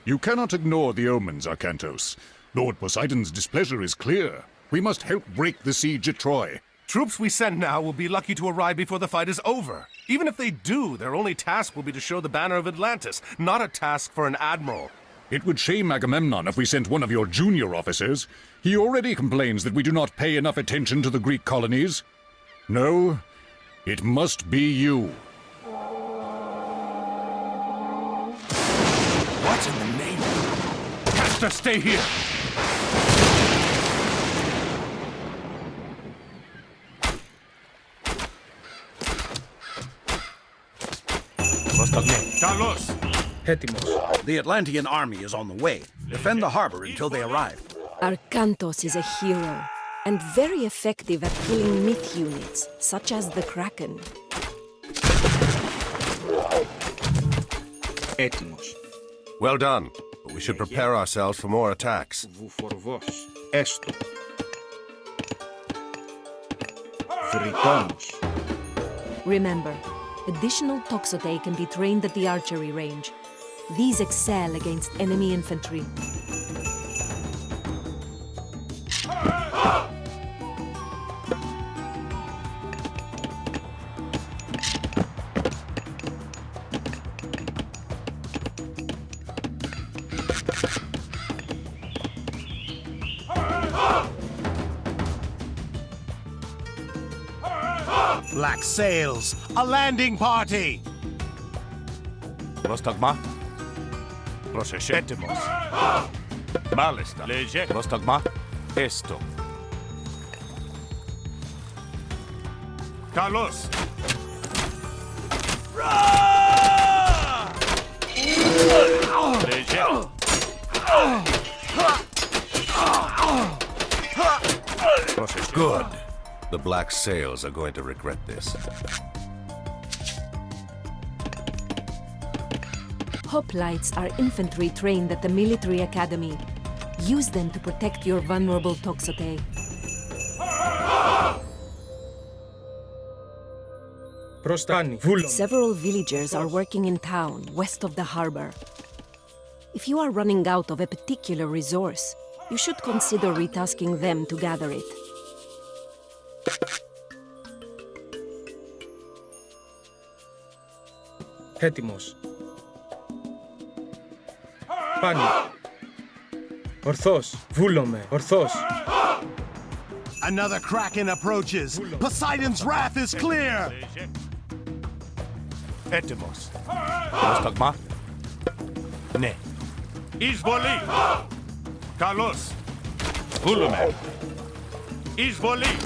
You cannot ignore the omens, Arcantos. Lord Poseidon's displeasure is clear. We must help break the siege at Troy. Troops we send now will be lucky to arrive before the fight is over. Even if they do, their only task will be to show the banner of Atlantis, not a task for an admiral. It would shame Agamemnon if we sent one of your junior officers. He already complains that we do not pay enough attention to the Greek colonies. No, it must be you. What in the name? Castor, stay here! Carlos! Hetimos. The Atlantean army is on the way. Defend the harbor until they arrive. Arcantos is a hero, and very effective at killing myth units, such as the Kraken. Έτοιμος. Well done. But we should prepare ourselves for more attacks. Βουφορβός. Έστω. Βρυτόνος. Remember, additional Toxotae can be trained at the archery range. These excel against enemy infantry. Black sails! A landing party! Prostagma. Procescetemos. Malista. Leje. Prostagma. Esto. Carlos! Leje. Good. The black sails are going to regret this. Hoplites are infantry trained at the military academy. Use them to protect your vulnerable Toxotae. Προστάνη. Βούλων. Several villagers are working in town, west of the harbor. If you are running out of a particular resource, you should consider retasking them to gather it. Έτοιμος. Πάνω. Ορθός. Βούλομαι. Ορθός. Another Kraken approaches. Poseidon's wrath is clear. Έτοιμος. Πρόσταγμα. Ναι. Εισβολή. Καλώς. Βούλουμε. Εισβολή.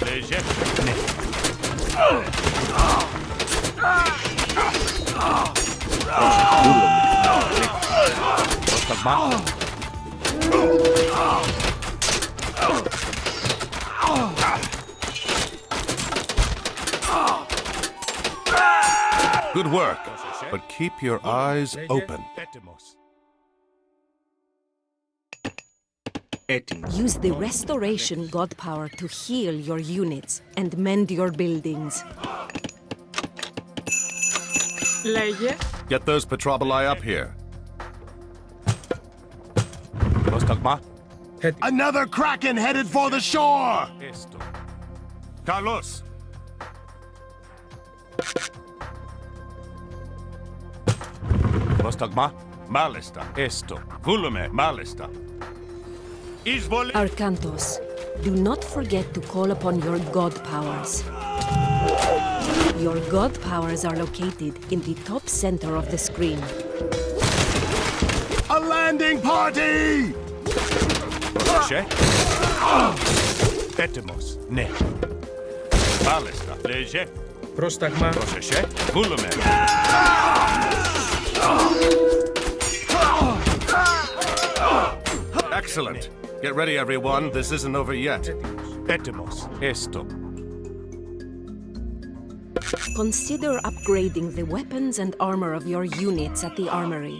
Léger. Ναι. Πρόσταγμα. Good work, but keep your eyes open. Έτοιμος. Use the restoration god power to heal your units and mend your buildings. Λέγε. Get those petroboli up here. Πρόσταγμα. Έτοιμος. Another Kraken headed for the shore! Carlos! Πρόσταγμα. Μάλιστα. Esto. Βούλουμε. Μάλιστα. Εισβολή. Arcantos, do not forget to call upon your god powers. Your god powers are located in the top center of the screen. A landing party! Proszę. Έτοιμος. Ναι. Μάλιστα. Λέγε. Πρόσταγμα. Proszę. Βούλουμε. Excellent. Get ready, everyone. This isn't over yet. Έτοιμος. Esto. Consider upgrading the weapons and armor of your units at the armory.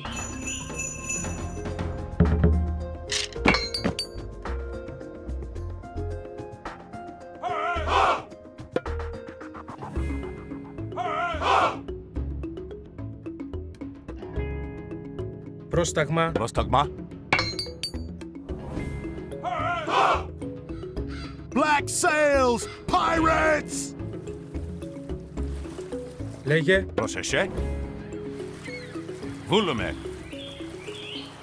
Πρόσταγμα. Πρόσταγμα. Black sails! Pirates! Λέγε. Πρόσεχε. Βούλουμε.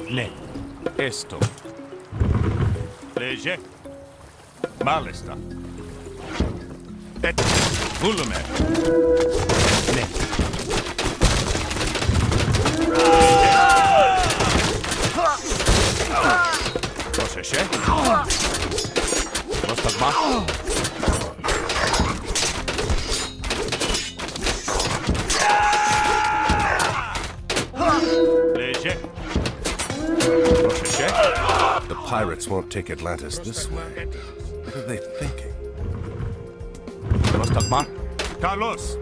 Ναι. Έστω. Λέγε. Μάλιστα. Έτσι. Βούλουμε. Ναι. Πρόσεχε. Πρόσταγμα. Λέγε. Πρόσεχε. The pirates won't take Atlantis this way. What are they thinking? Πρόσταγμα. Καλώς.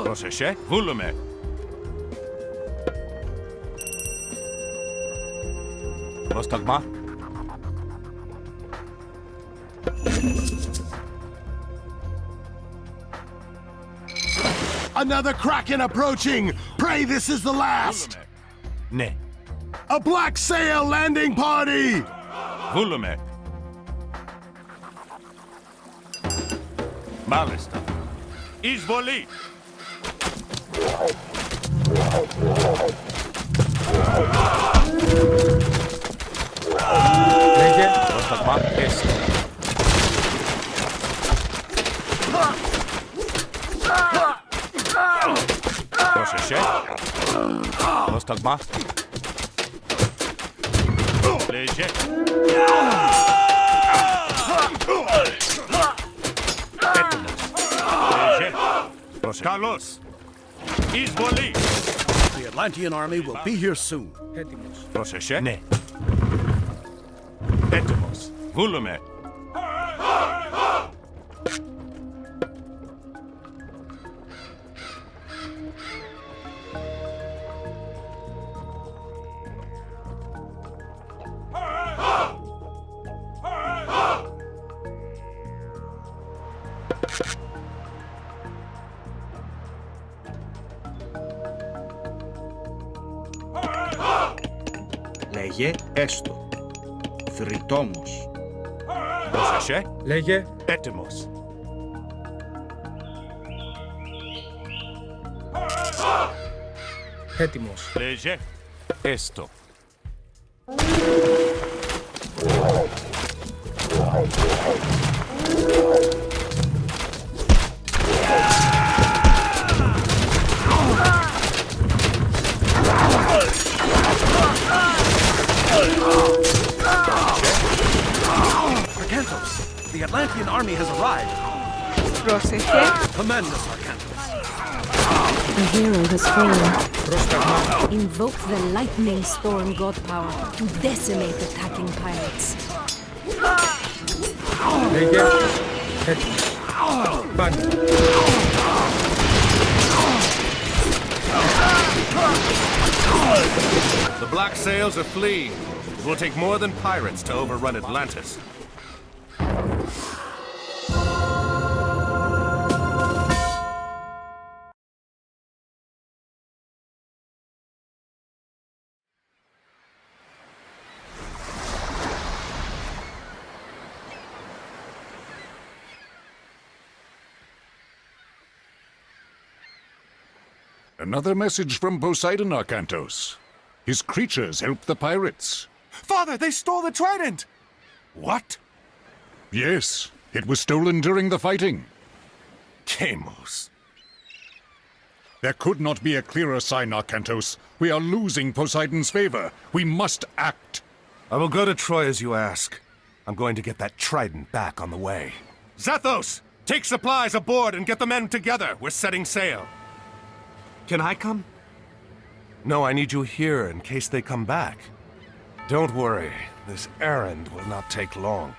Πρόσεχε. Βούλουμε. Πρόσταγμα. Another kraken approaching! Pray this is the last! Ναι. A black sail landing party! Βούλουμε. Μάλιστα. Εισβολή. Λέγε. Πρόσταγμα. Έστω. Πρόσεχε. Πρόσταγμα. Λέγε. Έτοιμος. Λέγε. Πρόσεχε. Καλώς. Εισβολή. The Atlantean army will be here soon. Έτοιμος. Πρόσεχε. Ναι. Έτοιμος. Βούλουμε. Λέγε έστω. Θρητόμος. Πρόσεχε. Λέγε. Έτοιμος. Έτοιμος. Λέγε. Έστω. Arkantos, the Atlantean army has arrived. Πρόσεχε. Command us, Arkantos. The hero has fallen. Πρόσταγμα. Invoke the lightning storm god power to decimate attacking pirates. Λέγε. Έτοιμος. Πάνε. The black sails are fleeing. It will take more than pirates to overrun Atlantis. Another message from Poseidon, Arkantos. His creatures help the pirates. Father, they stole the Trident! What? Yes, it was stolen during the fighting. Kamos. There could not be a clearer sign, Arkantos. We are losing Poseidon's favor. We must act. I will go to Troy as you ask. I'm going to get that Trident back on the way. Zethos! Take supplies aboard and get the men together. We're setting sail. Can I come? No, I need you here in case they come back. Don't worry. This errand will not take long.